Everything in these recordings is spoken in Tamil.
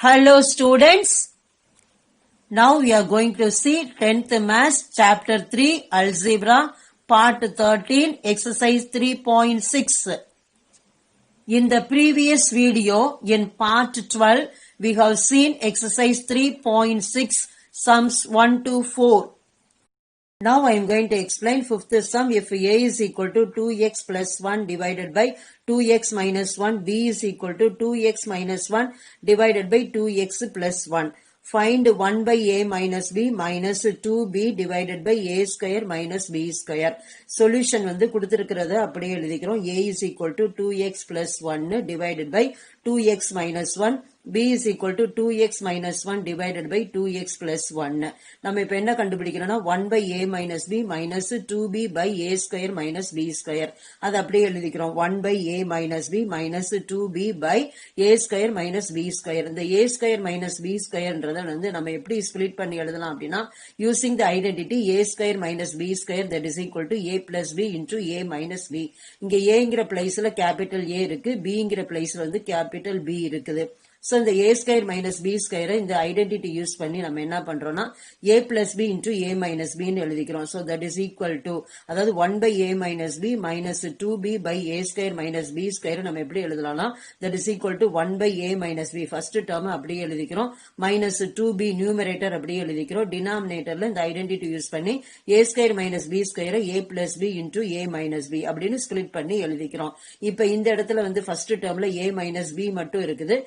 Hello students, now we are going to see 10th Maths chapter 3 Algebra part 13 exercise 3.6. In the previous video in part 12 we have seen exercise 3.6 sums 1 to 4. Now I am going to explain fifth sum. If A is equal to 2x plus 1 divided by 2x minus 1, B is equal to 2x minus 1 divided by 2x plus 1. Find 1 by A minus B minus 2B divided by A square minus B square. Solution வந்து கொடுத்திருக்கிறது அப்படியே எழுதிக்கிறோம். A is equal to 2x plus 1 divided by 2x minus 1. B is equal to 2x minus 1 divided by 2x plus 1. நம்ம இப்ப என்ன கண்டுபிடிக்கிறோம்னா 1 by A minus B minus 2B by A square minus B square. அது அப்படியே எழுதிக்கிறோம். 1 by A minus B minus 2B by A square minus B square. இந்த A square minus B squareன்றதை வந்து நம்ம எப்படி ஸ்பிளிட் பண்ணி எழுதலாம் அப்படின்னா using the identity A square minus B square that is equal to A plus B into A minus B. இங்க Aங்கிற பிளேஸ்ல கேபிட்டல் A இருக்கு, Bங்கிற பிளேஸ்ல வந்து கேபிட்டல் B இருக்குது. So, இந்த A square minus B square இந்த identity use பண்ணி நம்ம என்ன பண்றோம்னா A plus B into A minus B ன்னு எழுதிக்கிறோம். So, that is equal to, அதாவது 1 by A minus B minus 2B by A square minus B square நம்ம எப்படி எழுதலாம்னா that is equal to 1 by A minus B. First term அப்படியே எழுதிக்கிறோம். Minus 2B numerator அப்படியே எழுதிக்கிறோம். Denominatorல இந்த identity use பண்ணி A square minus B square A plus B into A minus B அப்படின்னு split பண்ணி எழுதிக்கிறோம். இப்ப இந்த இடத்துல வந்து first termல A minus B மட்டும் இருக்குது.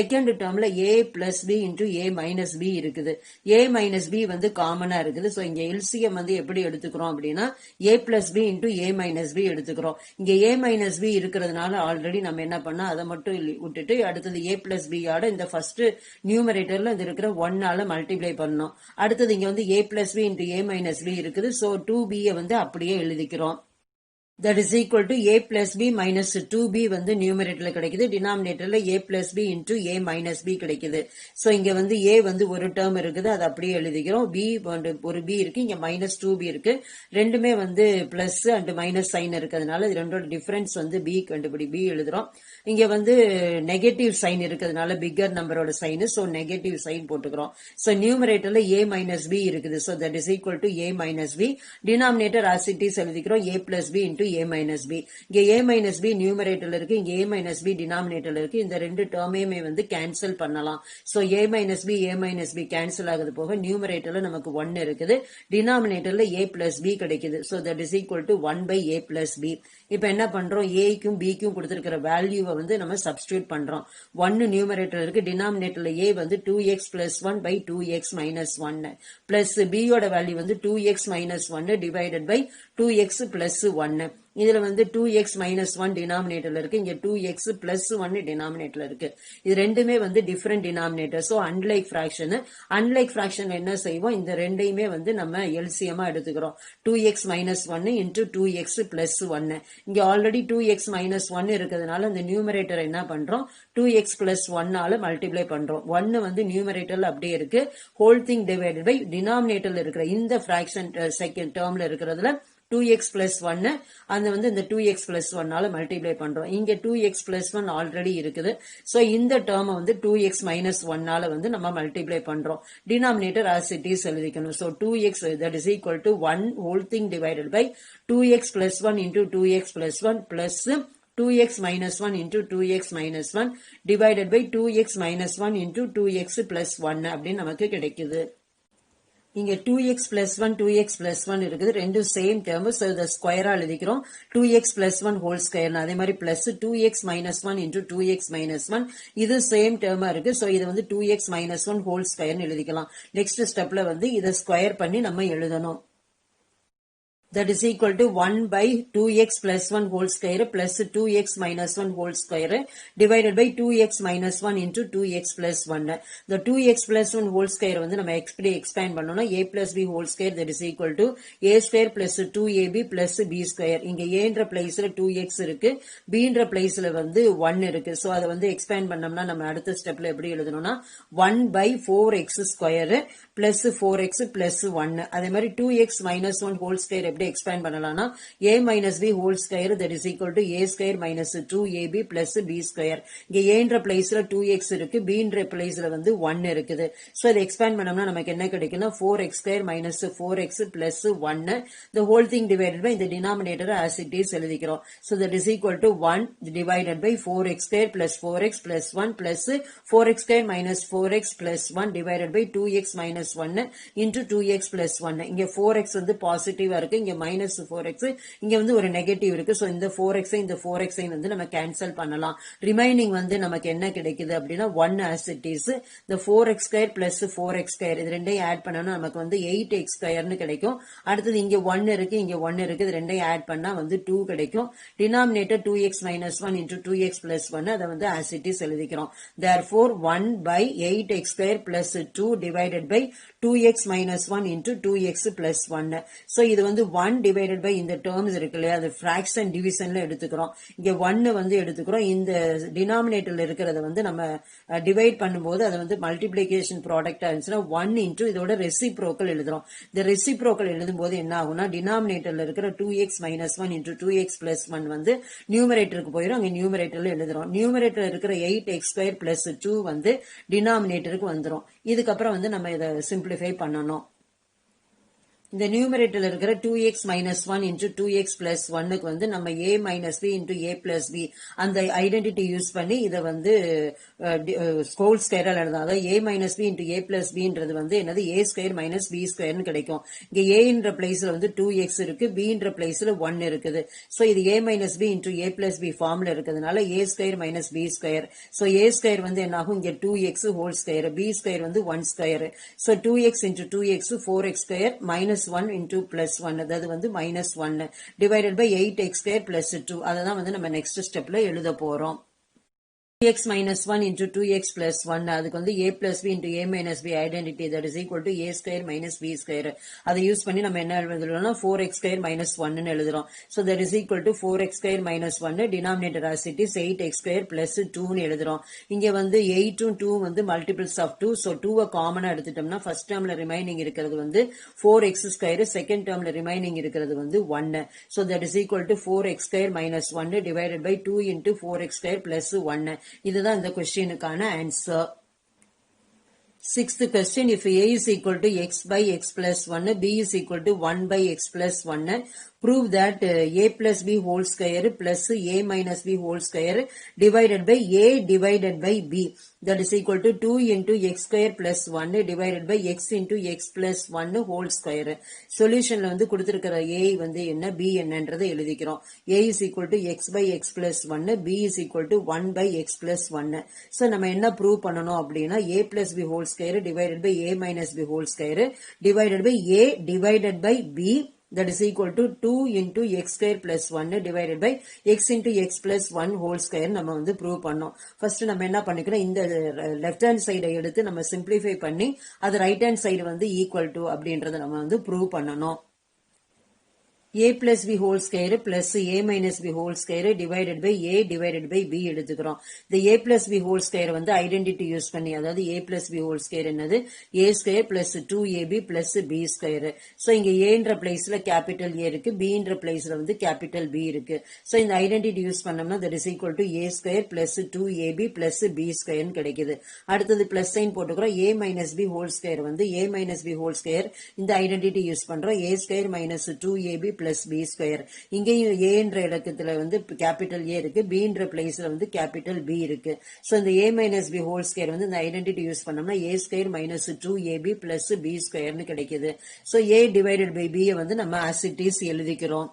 செகண்ட் டேர்ம்ல A plus B into A minus B இருக்குது. A minus B வந்து காமனா இருக்குது. சோ இங்க LCM வந்து எப்படி எடுத்துக்கிறோம் அப்படின்னா A plus B into A minus B எடுத்துக்கிறோம். இங்க A minus B இருக்கிறதுனால ஆல்ரெடி நம்ம என்ன பண்ணா அதை மட்டும் விட்டுட்டு அடுத்தது A plus B ஆட இந்த ஃபர்ஸ்ட் நியூமரேட்டர்ல இது இருக்கிற 1 ஆல மல்டிப்ளை பண்ணோம். அடுத்தது இங்க வந்து A plus B into A minus B இருக்குது. சோ 2B வந்து அப்படியே எழுதிக்கிறோம். That is equal to A plus B minus 2B வந்து நியூமரேட்டர்ல கிடைக்குது. டினாமினேட்டர்ல A plus B into A minus B கிடைக்குது. So இங்க வந்து A வந்து ஒரு டேர்ம் இருக்குது, அது அப்படியே எழுதிக்கிறோம். B ஒரு B இருக்கு, இங்க minus 2B இருக்கு. ரெண்டுமே வந்து பிளஸ் அண்ட் மைனஸ் சைன் இருக்கிறதுனால இது ரெண்டோட டிஃபரன்ஸ் வந்து B B எழுதுறோம். இங்க வந்து நெகட்டிவ் சைன் இருக்கிறதுனால பிக்கர் நம்பரோட சைன், சோ நெகட்டிவ் சைன் போட்டுக்கிறோம். சோ நியூமரேட்டர்ல A minus B இருக்குது. So that is equal to A minus B. Denominator as it is எழுதிக்கிறோம். A plus B into A minus B. இங்க A minus B நியூமரேட்டர்ல இருக்கு, இங்க A minus B டினாமினேட்டர்ல இருக்கு. இந்த ரெண்டு டேர்மையுமே வந்து கேன்சல் பண்ணலாம். So A minus B cancel ஆகுது போக நியூமரேட்டர்ல நமக்கு 1 இருக்குது, டினாமினேட்டர்ல A plus B கிடைக்குது. So that is equal to 1 by A plus B. இப்ப என்ன பண்றோம், Aக்கும் Bக்கும் கொடுத்திருக்கிற வேல்யூவை வந்து நம்ம சப்ஸ்டிட்யூட் பண்றோம். 1 நியூமரேட்டர் இருக்கு, டினாமினேட்டர்ல A வந்து 2x plus 1 by 2x minus 1 plus B யோட வேல்யூ வந்து 2x minus 1 divided by 2x plus 1. இதுல வந்து 2x minus 1 டினாமினேட்டர்ல இருக்கு, இங்க 2x plus 1 டினாமினேட்டர்ல இருக்கு. இது ரெண்டுமே வந்து different denominator. So unlike fraction என்ன செய்வோம், இந்த ரெண்டையுமே வந்து நம்ம எல்சிஎமா எடுத்துக்கிறோம். 2x minus 1 into 2x plus 1. இங்க ஆல்ரெடி 2x minus 1 இருக்கிறதுனால இந்த நியூமரேட்டர் என்ன பண்றோம் 2x plus 1 ஆல மல்டிப்ளை பண்றோம். 1 வந்து நியூமரேட்டர்ல அப்படியே இருக்கு, ஹோல் திங் டிவைடட் பை டினாமினேட்டர்ல இருக்கிற இந்த ஃபிராக்ஷன் செகண்ட் டேர்ம்ல இருக்கிறதுல 2x plus 1 அந்த வந்து இந்த 2x plus 1 ஆல மல்டிப்ளை பண்றோம். இங்க 2x plus 1 ஆல்ரெடி இருக்குது. சோ இந்த டேர்ம் வந்து 2x minus 1 ஆல வந்து நம்ம மல்டிப்ளை பண்றோம். டினாமினேட்டர் as it is எழுதிக்கணும். So 2x that is equal to 1 whole thing divided by 2x plus 1 into 2x plus 1 plus 2x minus 1 into 2x minus 1 divided by 2x minus 1 into 2x plus 1 அப்படின்னு நமக்கு கிடைக்குது. இங்க 2x plus 1 2x plus 1 இருக்குது, ரெண்டும் சேம் டேர்ம். சோ இத ஸ்கொயரா எழுதிக்கிறோம். 2x plus 1 ஹோல் ஸ்கொயர், அதே மாதிரி plus 2x minus 1 into 2x minus 1 இது சேம் டேர்மா இருக்கு. சோ இது வந்து 2x minus 1 ஹோல் ஸ்கொயர்னு எழுதிக்கலாம். நெக்ஸ்ட் ஸ்டெப்ல வந்து இத ஸ்கொயர் பண்ணி நம்ம எழுதணும். That is equal to 1 by 2x plus 1 whole square plus 2x minus 1 whole square divided by 2x minus 1 into 2x plus 1. The 2x plus 1 whole square வந்து நம்ம expand பண்ணோம்னா A plus B whole square that is equal to A square plus 2AB plus B square. இங்க Aன்ற பிளேஸ்ல 2x இருக்கு, Bன்ற பிளேஸ்ல வந்து 1 இருக்கு. சோ அதை வந்து expand பண்ணோம்னா நம்ம அடுத்த ஸ்டெப்ல எப்படி எழுதணும்னா 1 by 4x square plus 4x plus 1. அதே மாதிரி 2x minus 1 whole square எப்படி எக்ஸ்பேண்ட் பண்ணலாம்னா a minus b whole square that is equal to a square minus 2ab plus b square. இங்க aன்ற பிளேஸ்ல 2x இருக்கு, bன்ற பிளேஸ்ல வந்து 1 இருக்குது. சோ இதை எக்ஸ்பேண்ட் பண்ணோம்னா நமக்கு என்ன கிடைக்கும்னா 4x square minus 4x plus 1 the whole thing divided by the denominator as it is எழுதிக்கிறோம். So that is equal to 1 divided by 4x square plus 4x plus 1 plus 4x square minus 4x plus 1 divided by 2x minus 1 into 2x plus 1. இங்க 4x வந்து பாசிட்டிவா இருக்கு, இங்க minus 4x, இங்க வந்து ஒரு நெகட்டிவ் இருக்கு. சோ இந்த 4x இந்த 4x வந்து நம்ம கேன்சல் பண்ணலாம். ரிமைனிங் வந்து நமக்கு என்ன கிடைக்குது அப்படின்னா 1 as it is. the 4x square plus 4x square இது ரெண்டையும் ஆட் பண்ணனா நமக்கு வந்து 8x square னு கிடைக்கும். அடுத்து இங்க 1 இருக்கு, இங்க 1 இருக்கு, இது ரெண்டையும் ஆட் பண்ணா வந்து 2 கிடைக்கும். Denominator 2x minus 1 into 2x plus 1 அதை வந்து as it is எழுதிக்கிறோம். therefore 1 by 8x square plus 2 divided by 2x minus 1 into 2x plus 1. so இது வந்து 1 divided by இந்த terms இருக்கு இல்லையா, அது fraction divisionல எடுத்துக்கிறோம். இங்க 1 வந்து எடுத்துக்கிறோம். இந்த denominatorல இருக்கிறத வந்து நம்ம டிவைட் பண்ணும்போது அது வந்து மல்டிப்ளிகேஷன் ப்ராடக்டா இருந்துச்சுன்னா 1 into இதோட ரெசிப்ரோக்கல் எழுதுறோம். இந்த ரெசிப்ரோக்கல் எழுதும்போது என்ன ஆகும்னா டினாமினேட்டர்ல இருக்கிற 2x minus 1 into 2x plus 1 வந்து நியூமரேட்டருக்கு போயிடும். அங்க நியூமரேட்டர்ல எழுதுறோம். நியூமரேட்டர்ல இருக்கிற 8x square plus 2 வந்து டினாமினேட்டருக்கு வந்துரும். இதுக்கப்புறம் வந்து நம்ம இதை சிம்பிளிஃபை பண்ணணும். இந்த நியூமரேட்டர்ல இருக்கிற 2x minus 1 into 2x plus 1க்கு வந்து நம்ம a minus b into a plus b அந்த ஐடென்டிட்டி யூஸ் பண்ணி இதை வந்து ஹோல் ஸ்கொயரால் எழுதலாம். அதாவது a minus b into a plus bன்றது வந்து என்னது a square minus b squareனு கிடைக்கும். இங்க aன்ற பிளேஸ்ல வந்து 2x இருக்கு, bன்ற பிளேஸ்ல 1 இருக்குது. சோ இது a minus b into a plus b ஃபார்ம்ல இருக்கிறதுனால a square minus b square. So a square வந்து என்ன ஆகும், இங்க 2x whole square, b square வந்து 1 square. So 2x into 2x 4x square minus 1 into plus 1 அதாவது வந்து minus 1 divided by 8x square plus 2 அததான் வந்து நம்ம நெக்ஸ்ட் ஸ்டெப்ல எழுத போறோம். x minus 1 into 2x plus 1 அதுக்கு வந்து a plus b into a minus b identity that is equal to a square minus b square. அதை யூஸ் பண்ணி நம்ம என்ன எழுதுறோம்னா 4x square minus 1 னு எழுதுறோம். so that is equal to 4x square minus 1 denominator as it is 8x square plus 2 னு எழுதுறோம். இங்க வந்து 8 உம் 2 வந்து multiples of 2. so 2 காமனா எடுத்துட்டோம்னா ஃபர்ஸ்ட் டேர்ம்ல ரிமைனிங் இருக்கிறது வந்து 4x square, செகண்ட் டேர்ம்ல ரிமைனிங் இருக்கிறது வந்து 1. so that is equal to 4x square minus 1 divided by 2 into 4x square plus 1. இதுதான் இந்த क्वेश्चनக்கான answer. Sixth question, if a is equal to x by x plus 1, b is equal to 1 by x plus 1, prove that a plus b whole square plus a minus b whole square divided by a divided by b that is equal to 2 into x square plus 1 divided by x into x plus 1 whole square. சொல்யூஷன்ல வந்து கொடுத்திருக்கிற a வந்து என்ன, b என்னன்றதை எழுதிக்கிறோம். a is equal to x by x plus 1, b is equal to 1 by x plus 1. so நம்ம என்ன ப்ரூவ் பண்ணணும் அப்படின்னா a plus b whole square divided by a minus b whole square divided by a divided by b that is equal to 2 into x square plus 1 divided by x into x plus 1 whole square நம்ம வந்து ப்ரூவ் பண்ணோம். ஃபர்ஸ்ட் நம்ம என்ன பண்ணிக்கிறோம், இந்த லெஃப்ட் ஹேண்ட் சைடை எடுத்து நம்ம சிம்பிளிஃபை பண்ணி அது ரைட் ஹேண்ட் சைடு வந்து ஈக்குவல் டு அப்படின்றத நம்ம வந்து ப்ரூவ் பண்ணணும். a plus b whole square plus a minus b whole square divided by a divided by b எடுத்துக்கிறோம். இந்த a plus b whole square வந்து ஐடென்டிட்டி யூஸ் பண்ணி, அதாவது a plus b whole square என்னது a square plus 2ab plus b square. so இங்க aன்ற பிளேஸ்ல கேபிட்டல் a இருக்கு, bன்ற பிளேஸ்ல வந்து கேபிட்டல் b இருக்கு. so இந்த ஐடென்டிட்டி யூஸ் பண்ணோம்னா that is equal to a square plus 2ab plus b square கிடைக்குது. அடுத்தது பிளஸ் சைன் போட்டுக்கிறோம். a minus b whole square வந்து a minus b whole square இந்த ஐடென்டிட்டி யூஸ் பண்றோம். a square minus 2ab plus b square. இங்கேயும் a என்ற இடத்துல வந்து கேபிட்டல் a இருக்கு, b என்ற பிளேஸ்ல வந்து கேபிட்டல் b இருக்கு. சோ இந்த a minus b whole square வந்து இந்த ஐடென்டிட்டி யூஸ் பண்ணோம்னா a square minus 2ab plus b square னு கிடைக்குது. So a divided by b வந்து நம்ம as it is எழுதிக்கிறோம்.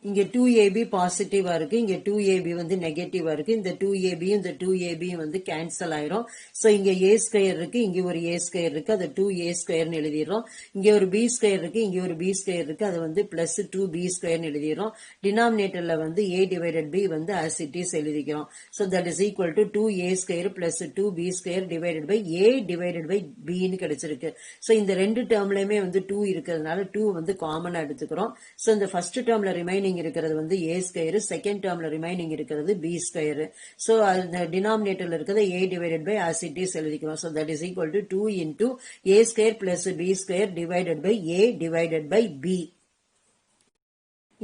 இங்க 2ab பாசிட்டிவா இருக்கு, இங்க 2ab வந்து நெகட்டிவா இருக்கு. இந்த 2ab இந்த 2ab வந்து கேன்சல் ஆயிரும். சோ இங்க a ஸ்கொயர் இருக்கு, இங்க ஒரு a ஸ்கொயர் இருக்கு, அது 2a ஸ்கொயர்னு எழுதிடுறோம். இங்க ஒரு b ஸ்கொயர் இருக்கு, இங்க ஒரு b ஸ்கொயர் இருக்கு, அது வந்து பிளஸ் 2b ஸ்கொயர்னு எழுதிடுறோம். டினாமினேட்டர்ல வந்து a டிவைடட் b வந்து as it is எழுதிக்கிறோம். So that is equal to 2a square plus 2b square divided by a divided by b ன்னு கிடைச்சிருக்கு. சோ இந்த ரெண்டு டேர்ம்லயுமே வந்து 2 இருக்கிறதுனால 2 வந்து காமனா எடுத்துக்கிறோம். சோ இந்த ஃபர்ஸ்ட் டேர்ம்ல ரிமைனிங் இருக்கிறது வந்து a ஸ்கொயர், செகண்ட் டேர்ம்ல ரிமைனிங் இருக்கிறது b ஸ்கொயர். சோ அந்த டினாமினேட்டர்ல இருக்கிறது a divided by as it is எழுதிக்கிறோம். So that is equal to 2 into a square plus b square divided by a divided by b.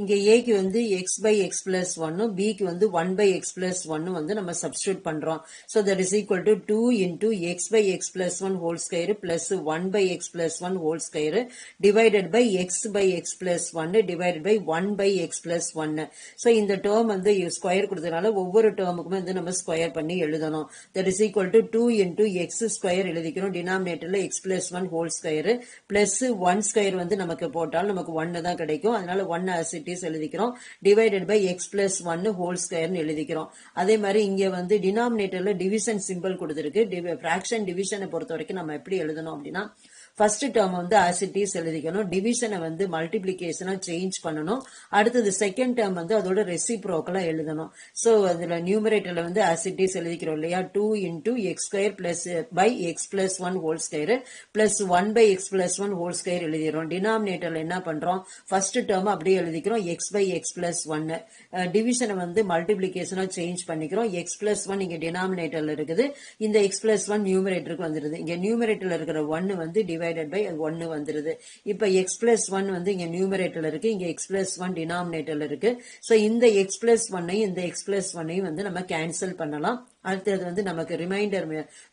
இங்க ஏக்கு வந்து எக்ஸ் பை எக்ஸ் பிளஸ் ஒன்னும் பிக்கு வந்து 1 பை எக்ஸ் பிளஸ் ஒன்னும் வந்து நம்ம சப்ஸ்டியூட் பண்றோம். So that is equal to 2 into x by x plus one whole square plus 1 by x plus one whole square divided by x by x plus one divided by 1 by x plus ஒன்னு. ஸோ இந்த டேர்ம் வந்து ஸ்கொயர் கொடுத்ததுனால ஒவ்வொரு டேர்முக்குமே வந்து நம்ம ஸ்கொயர் பண்ணி எழுதணும். That is equal to 2 into x square எழுதிக்கிறோம். டினாமினேட்டர்ல x plus one whole square plus 1 square வந்து நமக்கு போட்டால் நமக்கு 1 தான் கிடைக்கும். அதனால 1 as it is எழுதிக்கிறோம். Divided by x plus one whole square எழுதிக்கிறோம். அதே மாதிரி இங்க வந்து டினாமினேட்டர்ல டிவிஷன் சிம்பிள் கொடுத்திருக்கு. ஃபிராக்ஷன் டிவிஷனை பொறுத்த வரைக்கும் நம்ம எப்படி எழுதணும் அப்படின்னா ஃபர்ஸ்ட் டேர்ம் வந்து as it is எழுதிக்கணும். டிவிஷனை வந்து மல்டிபிளிகேஷனா சேஞ்ச் பண்ணணும். அடுத்தது செகண்ட் டேர்ம் வந்து அதோட ரெசிப்ரோக்கலா எழுதணும். சோ அதுல நியூமரேட்டர்ல வந்து as it is எழுதிக்கிறோம் இல்லையா, 2 into x square plus by x plus one whole square plus 1 by x plus one whole square எழுதிக்கிறோம். டினாமினேட்டர்ல என்ன பண்றோம், ஃபர்ஸ்ட் டேர்ம் அப்படியே எழுதிக்கிறோம் எக்ஸ் பை எக்ஸ் பிளஸ் ஒன்னு. டிவிஷனை வந்து மல்டிபிளிகேஷனா சேஞ்ச் பண்ணிக்கிறோம். எக்ஸ் பிளஸ் ஒன் இங்க டினாமினேட்டர்ல இருக்குது, இந்த எக்ஸ் பிளஸ் ஒன் நியூமரேட்டருக்கு வந்துருது. இங்க நியூமரேட்டர்ல இருக்கிற ஒன்னு வந்து divided by 1 வந்துருது. இப்ப x plus 1 வந்து இங்க நியூமரேட்டர்ல இருக்கு, இங்க x plus 1 டினாமினேட்டர்ல இருக்கு. சோ இந்த x plus 1ஐயும் இந்த x plus 1ஐயும் வந்து நம்ம கேன்சல் பண்ணலாம். அடுத்தது வந்து நமக்கு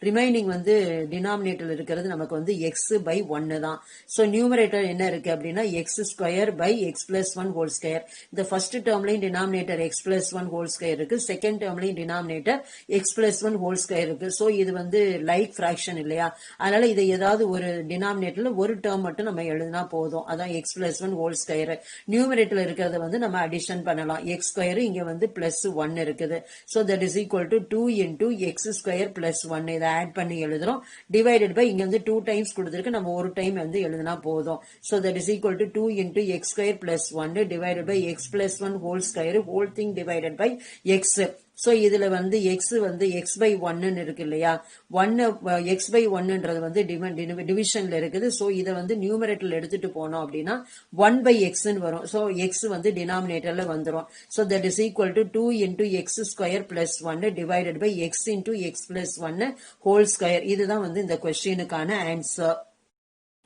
ரிமைனிங் வந்து டினாமினேட்டர்ல இருக்கிறது நமக்கு வந்து x by 1 தான். சோ நியூமரேட்டர் என்ன இருக்கு அப்படின்னா x square by x plus 1 whole square. இந்த ஃபர்ஸ்ட் டேர்ம்லயும் denominator x plus 1 whole square இருக்கு, செகண்ட் டேர்ம்லயும் denominator x plus 1 whole square இருக்கு. சோ இது வந்து லைக் ஃபிராக்ஷன் இல்லையா, அதனால இதை ஏதாவது ஒரு டினாமினேட்டர்ல ஒரு டேர்ம் மட்டும் நம்ம எழுதினா போதும். அதான் x plus 1 ஹோல் ஸ்கொயர். நியூமரேட்டர்ல இருக்கிறத வந்து நம்ம அடிஷன் பண்ணலாம். x ஸ்கொயர் இங்க வந்து பிளஸ் 1 இருக்குது. So that is equal to 2 into x square plus 1 இதை ஆட் பண்ணி எழுதுறோம். டிவைடட் பை இங்க வந்து 2 டைம்ஸ் கொடுத்திருக்கு, நம்ம ஒரு டைம் வந்து எழுதினா போதும். so that is equal to 2 into x square plus 1 divided by x plus 1 whole square whole thing divided by x. So இதுல வந்து x வந்து x by 1 இருக்கு இல்லையா, 1 x by 1ன்றது வந்து டிவிஷன்ல இருக்குது. சோ இத வந்து நியூமரேட்டர்ல எடுத்துட்டு போனோம் அப்படின்னா 1 by x ன்னு வரும். சோ x வந்து டினாமினேட்டர்ல வந்துரும். So that is equal to 2 into x square plus 1 divided by x into x plus 1 whole square. இதுதான் வந்து இந்த क्वेश्चनக்கான answer.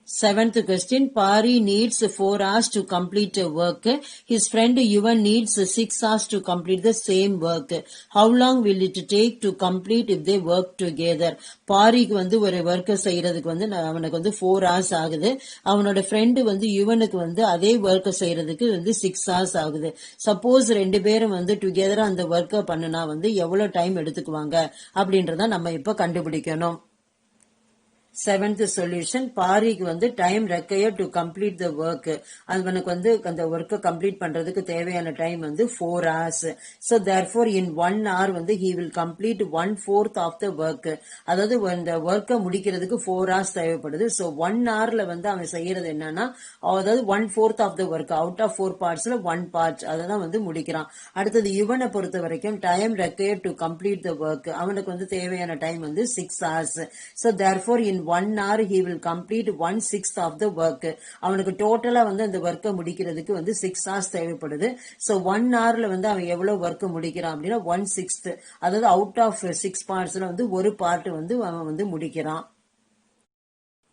Seventh question, Pari needs 4 hours to complete a work. His friend Yuvan needs 6 hours to complete the same work. How long will it take to complete if they work together? பாரிக்கு வந்து ஒரு ஒர்க்கை செய்யறதுக்கு வந்து அவனுக்கு வந்து 4 hours ஆகுது. அவனோட ஃப்ரெண்டு வந்து யுவனுக்கு வந்து அதே ஒர்க்கை செய்யறதுக்கு வந்து 6 hours ஆகுது. சப்போஸ் ரெண்டு பேரும் வந்து டுகெதரா அந்த ஒர்க்கை பண்ணுனா வந்து எவ்வளவு டைம் எடுத்துக்குவாங்க அப்படின்றத நம்ம இப்ப கண்டுபிடிக்கணும். செவன்த் சொல்யூஷன், பாரிக்கு வந்து time required to complete the work. அவனுக்கு வந்து அந்த ஒர்க்கை கம்ப்ளீட் பண்றதுக்கு தேவையான டைம் வந்து 4 hours. So therefore in 1 hour வந்து he will complete 1/4 of the work. அதாவது இந்த ஒர்க்கை முடிக்கிறதுக்கு 4 hours தேவைப்படுது. So 1 hourல வந்து அவன் செய்யறது என்னன்னா, அதாவது 1/4 of the work, out of 4 partsல 1 part அதான் வந்து முடிக்கிறான். அடுத்தது இவனை பொறுத்த வரைக்கும் time required to complete the work, அவனுக்கு வந்து தேவையான டைம் வந்து 6 hours. So therefore in 1 hour he will complete 1/6 of the work. அவனுக்கு டோட்டலா வந்து அந்த ஒர்க்கை முடிக்கிறதுக்கு வந்து 6 hours தேவைப்படுது. So 1 hourல வந்து அவன் எவ்வளவு ஒர்க் முடிக்கிறான் அப்படின்னா 1/6, அதாவது அவுட் ஆஃப் 6 பார்ட்ஸ்ல வந்து ஒரு பார்ட் வந்து அவன் வந்து முடிக்கிறான்.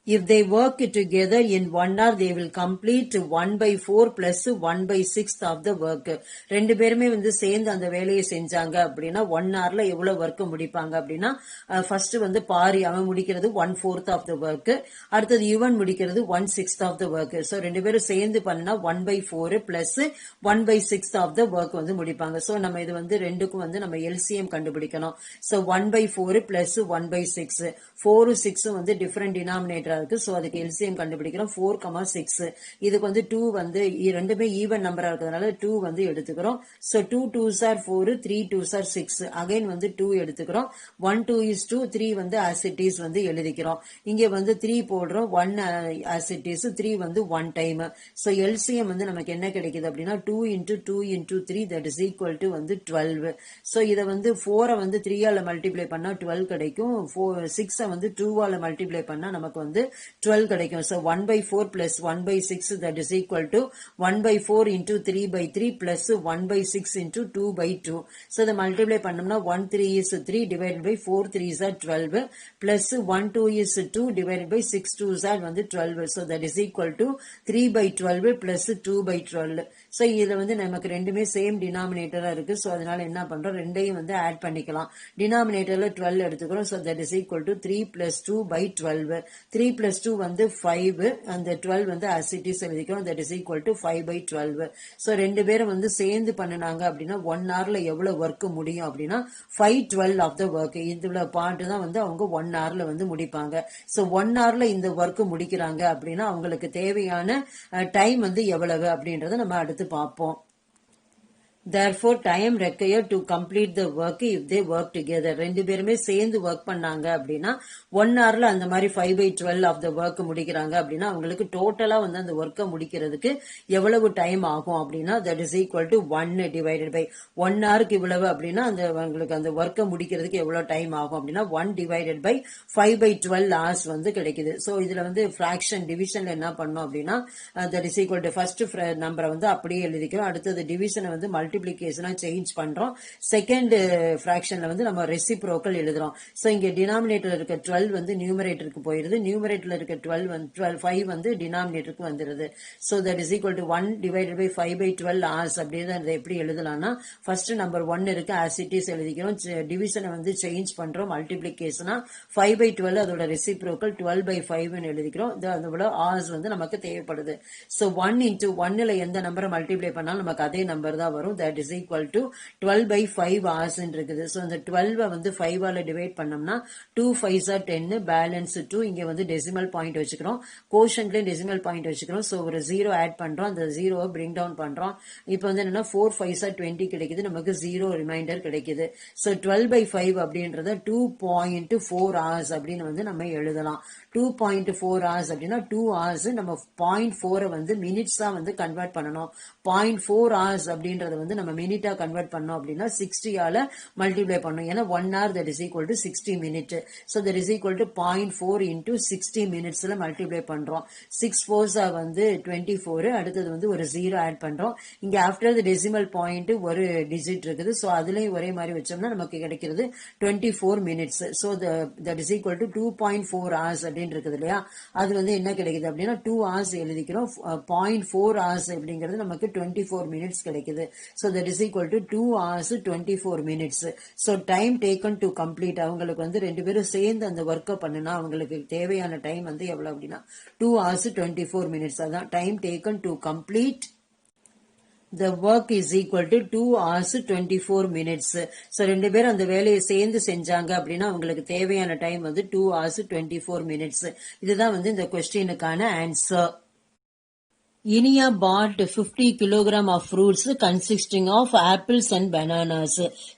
If they work together in 1 hour, they will complete 1/4 plus 1/6 of the work. ரெண்டு பேருமே வந்து சேர்ந்து அந்த வேலையை செஞ்சாங்க அப்படின்னா 1 hourல எவ்வளவு ஒர்க் முடிப்பாங்க அப்படின்னா, ஃபர்ஸ்ட் வந்து பாரி அவன் முடிக்கிறது 1/4 of the work, அடுத்தது யுவன் முடிக்கிறது 1/6 of the work. சோ ரெண்டு பேரும் சேர்ந்து பண்ணா 1/4 plus 1/6 of the work வந்து முடிப்பாங்க. சோ நம்ம இது வந்து ரெண்டுக்கும் வந்து நம்ம எல்சிஎம் கண்டுபிடிக்கணும். சோ 1/4 plus 1/6, 4 6 வந்து டிஃபரெண்ட் டினாமினேட்டர் இருக்கு. சோ அதுக்கு எல்சிஎம் கண்டுபிடிக்கிறோம். 4,6 இதுக்கு வந்து 2 வந்து ரெண்டுமே ஈவன் நம்பரா இருக்கிறதுனால 2 வந்து எடுத்துக்கிறோம். So 2 2s are 4, 3 2s are 6, again வந்து 2 எடுத்துக்கிறோம். 1 2 is 2, 3 வந்து as it is வந்து எழுதிக்கிறோம். இங்க வந்து 3 போடுறோம், 1 as it is, 3 வந்து 1 டைம். சோ எல்சிஎம் வந்து நமக்கு என்ன கிடைக்குது அப்படின்னா 2 into 2 into 3 that is equal to வந்து 12. சோ இத வந்து 4 வந்து 3 ஆல மல்டிப்ளை பண்ணா 12 கிடைக்கும். 6 வந்து 2 ஆல மல்டிப்ளை பண்ணா நமக்கு வந்து வந்து 12 கிடைக்கும். So 1/4 plus 1/6 that is equal to 1/4 into 3/3 plus 1/6 into 2/2. So the multiply பண்ணோம்னா 1 3 is 3 divided by 4 3s are 12 plus 1 2 is 2 divided by 6 2s are வந்து 12. So that is equal to 3/12 plus 2/12. So இதுல வந்து நமக்கு ரெண்டுமே சேம் டினாமினேட்டரா இருக்கு. So அதனால என்ன பண்றோம், ரெண்டையும் வந்து ஆட் பண்ணிக்கலாம். டினாமினேட்டர்ல 12 எடுத்துக்கிறோம். So that is equal to 3 plus 2/12. 3 plus 2 வந்து 5, அந்த 12 வந்து as it is எழுதிக்கிறோம். That is equal to 5/12. So ரெண்டு பேரும் வந்து சேர்ந்து பண்ணினாங்க அப்படின்னா 1 hourல எவ்வளவு ஒர்க் முடியும் அப்படின்னா 5/12 of the work. இதுல பார்ட் தான் வந்து அவங்க 1 hourல வந்து முடிப்பாங்க. So 1 hourல இந்த ஒர்க் முடிக்கிறாங்க அப்படின்னா அவங்களுக்கு தேவையான டைம் வந்து எவ்வளவு அப்படின்றத நம்ம அடுத்து பார்ப்போம். Therefore, time required to complete the work if they work together. ரெண்டு பேருமே சேர்ந்து ஒர்க் பண்ணாங்க அப்படின்னா 1 hourல அந்த மாதிரி 5/12 of the work முடிக்கிறாங்க அப்படின்னா அவங்களுக்கு டோட்டலா வந்து அந்த ஒர்க்கை முடிக்கிறதுக்கு எவ்வளவு டைம் ஆகும் அப்படின்னா that is equal to 1 divided by 1 hourக்கு இவ்வளவு அப்படின்னா அந்த அவங்களுக்கு அந்த ஒர்க்கை முடிக்கிறதுக்கு எவ்வளவு டைம் ஆகும் அப்படின்னா 1 divided by 5/12 hours வந்து கிடைக்குது. ஸோ இதுல வந்து ஃபிராக்ஷன் டிவிஷன்ல என்ன பண்ணோம் அப்படின்னா that is equal to first நம்பரை வந்து அப்படியே எழுதிக்கிறோம். அடுத்தது டிவிஷனை வந்து மல்டிப்ளிகேஷனா சேஞ்ச் பண்றோம். செகண்ட் ஃபிராக்ஷன்ல வந்து நம்ம ரெசிப்ரோக்கல் எழுதுறோம். சோ இங்க டினாமினேட்டர்ல இருக்க 12 வந்து நியூமரேட்டருக்கு போயிருது. நியூமரேட்டர்ல இருக்க 5 வந்து டினாமினேட்டருக்கு வந்துருது. So that is equal to 1 divided by 5/12 hours அப்படின்னு எப்படி எழுதலாம்னா ஃபர்ஸ்ட் நம்பர் 1 இருக்கு as it is எழுதிக்கிறோம். டிவிஷனை வந்து சேஞ்ச் பண்றோம் மல்டிப்ளிகேஷனா 5/12 அதோட ரெசிப்ரோக்கல் 12/5 எழுதிக்கிறோம். அதோட hours வந்து நமக்கு தேவைப்படுது. சோ 1 into 1ல எந்த நம்பரை மல்டிப்ளை பண்ணாலும் நமக்கு அதே நம்பர் தான் வரும். that is equal to 12/5 hours இருக்குது. சோ இந்த 12 வந்து 5 ஆல டிவைட் பண்ணோம்னா 2 5s are 10 பேலன்ஸ் 2. இங்க வந்து டெசிமல் பாயிண்ட் வச்சுக்கிறோம். கோஷன்ட்லயும் டெசிமல் பாயிண்ட் வச்சுக்கிறோம். சோ ஒரு 0 ஆட் பண்றோம். அந்த 0வை பிரிங் டவுன் பண்றோம். இப்போ வந்து என்னன்னா 4 5s are 20 கிடைக்குது. நமக்கு 0 ரிமைண்டர் கிடைக்குது. சோ 12/5 அப்படின்றத 2.4 hours அப்படின்னு வந்து நம்ம எழுதலாம். 2.4 hours அப்படின்னா 2 hours நம்ம 0.4 வந்து மினிட்ஸா வந்து கன்வெர்ட் பண்ணணும். 0.4 hours அப்படின்றத வந்து நம்ம மினிட்டா கன்வெர்ட் பண்ணோம் அப்படின்னா 60 ஆல மல்டிப்ளை பண்ணணும். ஏன்னா 1 hour that is equal to 60 minutes. So that is equal to 0.4 into 60 minutesல multiply பண்றோம். 6 4s வந்து 24. அடுத்தது வந்து ஒரு 0 ஆட் பண்றோம். இங்க ஆஃப்டர் தி டெசிமல் பாயிண்ட் ஒரு டிஜிட் இருக்குது. சோ அதுலயும் ஒரே மாதிரி வச்சோம்னா நமக்கு கிடைக்கிறது 24 minutes. So that is equal to 2.4 hours அப்படின்னு இருக்குது இல்லையா, அது வந்து என்ன கிடைக்குது அப்படின்னா 2 hours எழுதிக்கிறோம். 0.4 hours அப்படிங்கிறது நமக்கு 24 minutes கிடைக்குது. So that is equal to 2 hours 24 minutes. So time taken to complete அவங்களுக்கு வந்து ரெண்டு பேரும் சேர்ந்து அந்த ஒர்க்கை பண்ணுனா அவங்களுக்கு தேவையான டைம் வந்து எவ்வளவு அப்படின்னா 2 hours 24 minutes. அதான் time taken to complete the work is equal to 2 hours 24 minutes. So ரெண்டு பேரும் அந்த வேலையை சேர்ந்து செஞ்சாங்க அப்படின்னா அவங்களுக்கு தேவையான டைம் வந்து 2 hours 24 minutes. இதுதான் வந்து இந்த கொஸ்டினுக்கான answer. Inia bought 50 kilogram of fruits consisting of apples and bananas.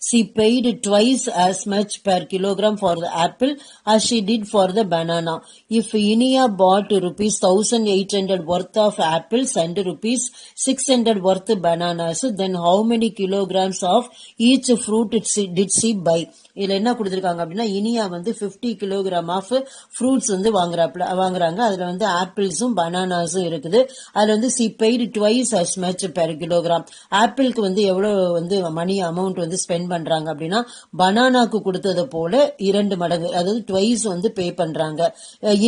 She paid twice as much per kilogram for the apple as she did for the banana. If Inia bought rupees 1800 worth of apples and rupees 600 worth bananas, then how many kilograms of each fruit did she buy? இதுல என்ன கொடுத்திருக்காங்க அப்படின்னா இனியா வந்து 50 கிலோகிராம் ஆஃப் ஃப்ரூட்ஸ் வந்து வாங்குறாங்க. அதுல வந்து ஆப்பிள்ஸும் பனானாஸும் இருக்குது. அதுல வந்து she paid twice as much per kilogram. ஆப்பிளுக்கு வந்து எவ்வளவு வந்து மணி அமௌண்ட் வந்து ஸ்பெண்ட் பண்றாங்க அப்படின்னா பனானாக்கு கொடுத்தது போல 2 மடங்கு, அதாவது ட்வைஸ் வந்து பே பண்றாங்க.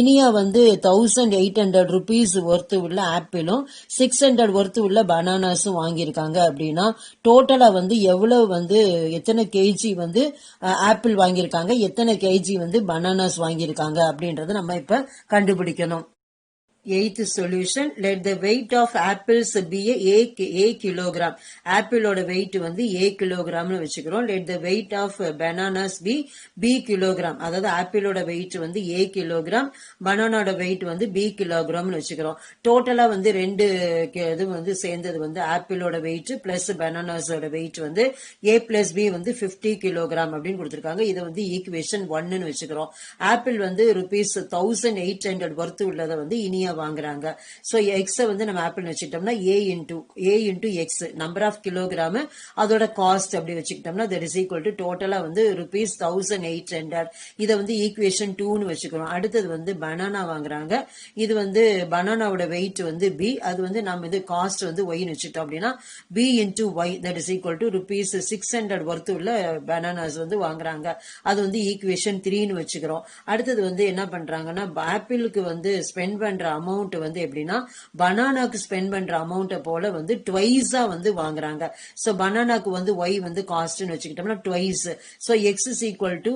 இனியா வந்து 1800 rupees ஒர்த்து உள்ள ஆப்பிளும் 600 ஒர்த்து உள்ள பனானாஸும் வாங்கியிருக்காங்க அப்படின்னா டோட்டலா வந்து எவ்வளவு வந்து எத்தனை கேஜி வந்து ஆப்பிள் வாங்கியிருக்காங்க, எத்தனை கேஜி வந்து பனானாஸ் வாங்கியிருக்காங்க அப்படின்றத நம்ம இப்ப கண்டுபிடிக்கணும். Eighth solution, let the weight of apples be a kilogram. ஆப்பிளோட weight வந்து a kilogramனு வச்சுக்கிறோம். let the weight of bananas be b kilogram. அதாவது ஆப்பிளோட weight வந்து a kilogram, பனானாவோட weight வந்து b kilogramனு வச்சுக்கிறோம். டோட்டலா வந்து ரெண்டு இது வந்து சேர்ந்தது வந்து ஆப்பிளோட weight பிளஸ் பனானாஸோட weight வந்து a plus b வந்து 50 kilogram அப்படின்னு கொடுத்திருக்காங்க. இதை வந்து ஈக்குவேஷன் 1ன்னு வச்சுக்கிறோம். ஆப்பிள் வந்து rupees 1800 worth உள்ளதை வந்து இனியா வாங்குறாங்க. ஸோ எக்ஸை வந்து நம்ம ஆப்பிள் வச்சுக்கிட்டோம்னா a into x number of kilogram அதோட காஸ்ட் அப்படி வச்சுக்கிட்டோம்னா தட் இஸ் ஈக்குவல் டு டோட்டலா வந்து ₹1800. இதை வந்து ஈக்குவேஷன் 2ன்னு வச்சுக்கிறோம். அடுத்தது வந்து பனானா வாங்குறாங்க. இது வந்து பனானாவோட வெயிட் வந்து பி, அது வந்து நம்ம இது காஸ்ட் வந்து ஒய்னு வச்சுட்டோம் அப்படின்னா B into Y that is equal to ₹600 worth உள்ள பனானாஸ் வந்து வாங்குறாங்க. அது வந்து ஈக்குவேஷன் 3ன்னு வச்சுக்கிறோம். அடுத்தது வந்து என்ன பண்றாங்கன்னா ஆப்பிளுக்கு வந்து ஸ்பெண்ட் பண்ற அமௌண்ட் வந்து எப்படின்னா பனானாக்கு ஸ்பெண்ட் பண்ற அமௌண்ட்டை போல வந்து ட்வைஸா வந்து வாங்குறாங்க. ஸோ பனானாக்கு வந்து ஒய் வந்து காஸ்ட்னு வச்சுக்கிட்டோம்னா twice. So x is equal to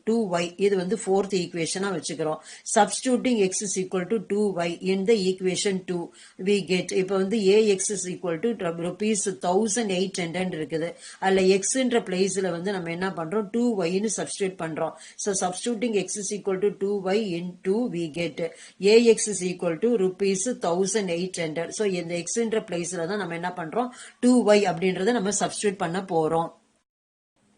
2y. இது வந்து ஃபோர்த் ஈக்குவேஷனா வச்சுக்கிறோம். Substituting X is equal to 2y in the equation 2 we get. இப்போ வந்து ஏஎக்ஸ் இஸ் ஈக்குவல் டு ₹1800 இருக்குது. அதுல எக்ஸ்ன்ற பிளேஸ்ல வந்து நம்ம என்ன பண்றோம் 2yன்னு சப்ஸ்டியூட் பண்றோம். So substituting X is equal to 2y into we get A X is equal to ₹1800. So இந்த எக்ஸ்ன்ற பிளேஸ்ல தான் நம்ம என்ன பண்றோம் 2y அப்படின்றத நம்ம சப்ஸ்டியூட் பண்ண போறோம்.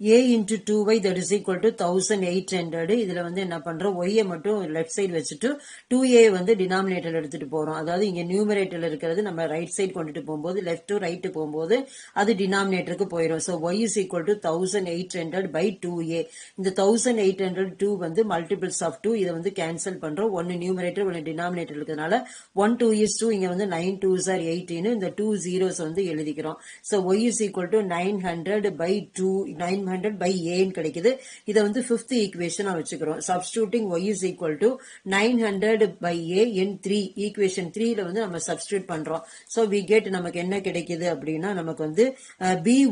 a into 2y that is equal to 1800. இதுல வந்து என்ன பண்றோம் y மட்டும் லெஃப்ட் சைடு வச்சுட்டு 2a வந்து டினாமினேட்டர் எடுத்துட்டு போறோம். அதாவது இங்க நியூமரேட்டர்ல இருக்கிறது நம்ம ரைட் சைடு கொண்டுட்டு போகும்போது லெஃப்ட் டு ரைட் போகும்போது அது டினாமினேட்டருக்கு போயிடும். So y is equal to 1800 by 2a. இந்த 1802 வந்து மல்டிபிள்ஸ் ஆஃப் 2. இதை வந்து கேன்சல் பண்றோம். ஒன்னு நியூமரேட்டர் ஒன்னு டினாமினேட்டர் இருக்கிறதுனால 1 2 is 2. இங்க வந்து 9 2s are 18. இந்த 2 zeros வந்து எழுதிக்கிறோம். So y is equal to 900 by 2 900 by a கிடைக்குது. இதை வந்து ஃபிஃப்த் ஈக்குவேஷனா வச்சுக்கிறோம். Substituting y is equal to 900 by a in 3 equation 3ல வந்து நம்ம சப்ஸ்டியூட் பண்றோம். ஸோ we get நமக்கு என்ன கிடைக்குது அப்படின்னா நமக்கு வந்து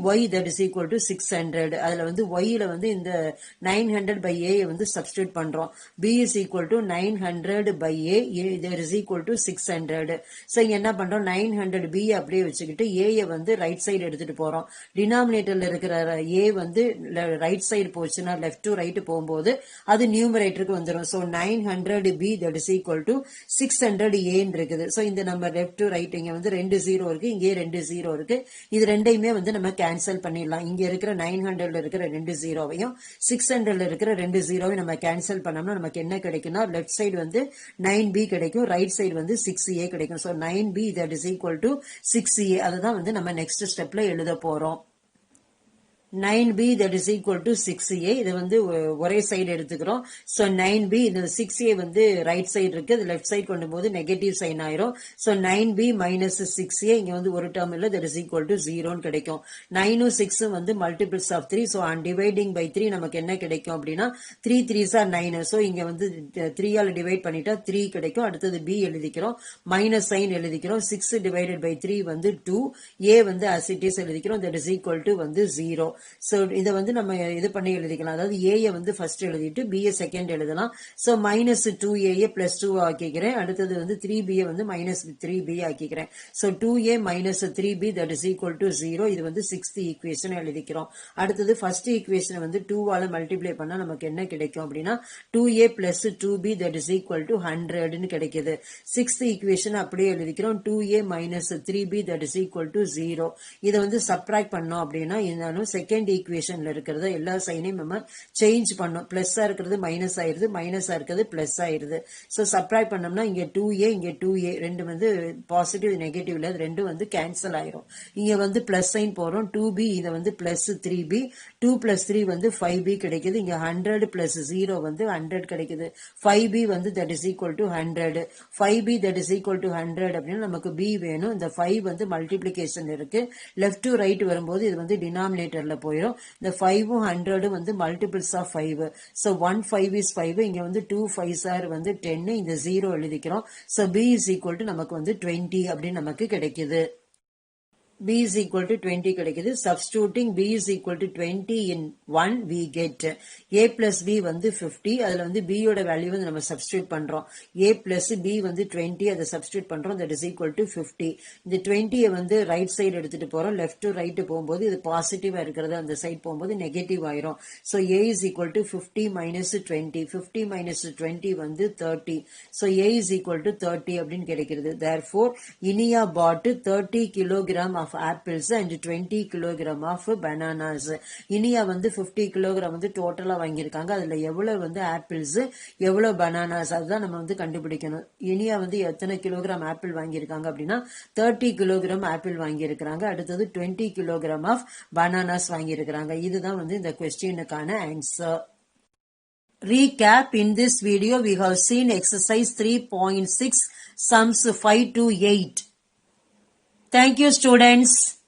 by that is equal to 600. அதுல வந்து yல வந்து இந்த 900 by a வந்து சப்ஸ்டியூட் பண்றோம். b is equal to 900 by a that is equal to 600. So இங்க என்ன பண்றோம் 900 b அப்படியே வச்சுக்கிட்டு a வந்து ரைட் சைடு எடுத்துட்டு போறோம். டினாமினேட்டர்ல இருக்கிற a வந்து ரைட் சைடு போச்சுன்னா லெஃப்ட் டு ரைட் போகும்போது அது நியூமரேட்டருக்கு வந்துடும். So 900b that is equal to 600a இருக்குது. ஸோ இந்த நம்ம லெஃப்ட் டு ரைட் இங்க வந்து 2 0 இருக்கு, இங்கே 2 0 இருக்கு. இது ரெண்டையுமே வந்து நம்ம கேன்சல் பண்ணிடலாம். இங்க இருக்கிற 900ல இருக்கிற 2 0வையும் 600ல இருக்கிற 2 0வையும் நம்ம கேன்சல் பண்ணோம்னா நமக்கு என்ன கிடைக்கும்னா லெஃப்ட் சைடு வந்து 9b கிடைக்கும், ரைட் சைடு வந்து 6a கிடைக்கும். So 9b that is equal to 6a. அதுதான் வந்து நம்ம நெக்ஸ்ட் ஸ்டெப்ல எழுத போறோம். 9b that is equal to 6a. இது வந்து ஒரே சைடு எடுத்துக்கிறோம். ஸோ 9b இந்த 6a வந்து ரைட் சைடு இருக்கு, அது லெஃப்ட் சைடு கொண்டு போது நெகட்டிவ் சைன் ஆயிரும். ஸோ 9b minus 6a இங்க வந்து ஒரு டேர்ம் இல்ல that is equal to 0ன்னு கிடைக்கும். 9ம் 6ம் வந்து multiples of 3. So on dividing by 3 நமக்கு என்ன கிடைக்கும் அப்படின்னா 3 3s are 9. ஸோ இங்க வந்து 3 ஆல் டிவைட் பண்ணிட்டா 3 கிடைக்கும். அடுத்தது b எழுதிக்கிறோம், மைனஸ் சைன் எழுதிக்கிறோம். 6 divided by 3 வந்து 2, a வந்து as it is எழுதிக்கிறோம் that is equal to வந்து 0. சோ இதை வந்து நம்ம இது பண்ணி எழுதிக்கலாம். அதாவது ஏ வந்து ஃபர்ஸ்ட் எழுதிட்டு பி செகண்ட் எழுதலாம். சோ மைனஸ் 2a பிளஸ் 2 ஆக்கிக்கிறேன். அடுத்தது வந்து 3b வந்து மைனஸ் 3b ஆக்கிக்கிறேன். So 2a minus 3b that is equal to 0. இது வந்து சிக்ஸ்த் ஈக்குவேஷன் எழுதிக்கிறோம். அடுத்தது ஃபர்ஸ்ட் ஈக்குவேஷன் வந்து 2 ஆல மல்டிப்ளை பண்ணா நமக்கு என்ன கிடைக்கும் அப்படின்னா 2a plus 2b that is equal to 100ன்னு கிடைக்குது. சிக்ஸ்த் ஈக்குவேஷன் அப்படியே எழுதிக்கிறோம். 2a minus 3b that is equal to 0. இதை வந்து சப்ட்ராக்ட் பண்ணோம் அப்படின்னா இருந்தாலும் செகண்ட் ஈக்குவேஷன்ல இருக்கிறத எல்லா சைனையும் நம்ம சேஞ்ச் பண்ணோம். பிளஸ்ஸா இருக்கிறது மைனஸ் ஆயிருது, மைனஸா இருக்கிறது பிளஸ் ஆயிருது. சோ சப்ட்ராக்ட் பண்ணோம்னா இங்க 2a இங்க 2a ரெண்டு வந்து பாசிட்டிவ் நெகட்டிவ்ல ரெண்டும் வந்து கேன்சல் ஆயிரும். இங்க வந்து பிளஸ் சைன் போறோம். 2b இதை வந்து பிளஸ் 3b, 2 பிளஸ் 3 வந்து 5b கிடைக்குது. இங்க 100 பிளஸ் 0 வந்து 100 கிடைக்குது. 5b வந்து that is equal to 100. 5b that is equal to 100 அப்படின்னா நமக்கு b வேணும். இந்த 5 வந்து மல்டிபிளிகேஷன் இருக்கு, லெஃப்ட் டு ரைட் வரும்போது இது வந்து டினாமினேட்டர்ல போயிடும். இந்த 5ம் 100ம் வந்து மல்டிபிள்ஸ் ஆஃப் 5. So 1 5 is 5. இங்க வந்து 2 5s are வந்து 10. இந்த 0 எழுதிக்கிறோம். So b is equal to நமக்கு வந்து 20 அப்படின்னு நமக்கு கிடைக்குது. b is equal to 20 கிடைக்குது. Substituting b is equal to 20 in 1 we get a plus b வந்து 50. அதுல வந்து b யோட வேல்யூ வந்து நம்ம சப்ஸ்டியூட் பண்றோம். a plus b வந்து 20 அதை சப்ஸ்டியூட் பண்றோம். that is equal to 50. இந்த 20 வந்து ரைட் சைடு எடுத்துட்டு போறோம். லெஃப்ட் டு ரைட் போகும்போது இது பாசிட்டிவா இருக்கிறது அந்த சைடு போகும்போது நெகட்டிவ் ஆயிரும். so a is equal to 50 minus 20. 50 minus 20 வந்து 30. so a is equal to 30 அப்படின்னு கிடைக்கிறது. therefore Iniya bought 30 kilogram of of apples and 20 kilogram of bananas. Iniya வந்து 50 கிலோகிராம் வந்து டோட்டலா வாங்கியிருக்காங்க. அதுல எவ்வளவு வந்து ஆப்பிள்ஸ் எவ்வளவு பனானாஸ் அதுதான் நம்ம வந்து கண்டுபிடிக்கணும். இனியா வந்து எத்தனை கிலோகிராம் ஆப்பிள் வாங்கியிருக்காங்க அப்படின்னா 30 கிலோகிராம் ஆப்பிள் வாங்கியிருக்கிறாங்க. அடுத்தது 20 கிலோகிராம் ஆஃப் பனானாஸ் வாங்கியிருக்கிறாங்க. இதுதான் வந்து இந்த கொஸ்டினுக்கான answer. Recap: in this video we have seen exercise 3.6 sums 5 to 8. Thank you students.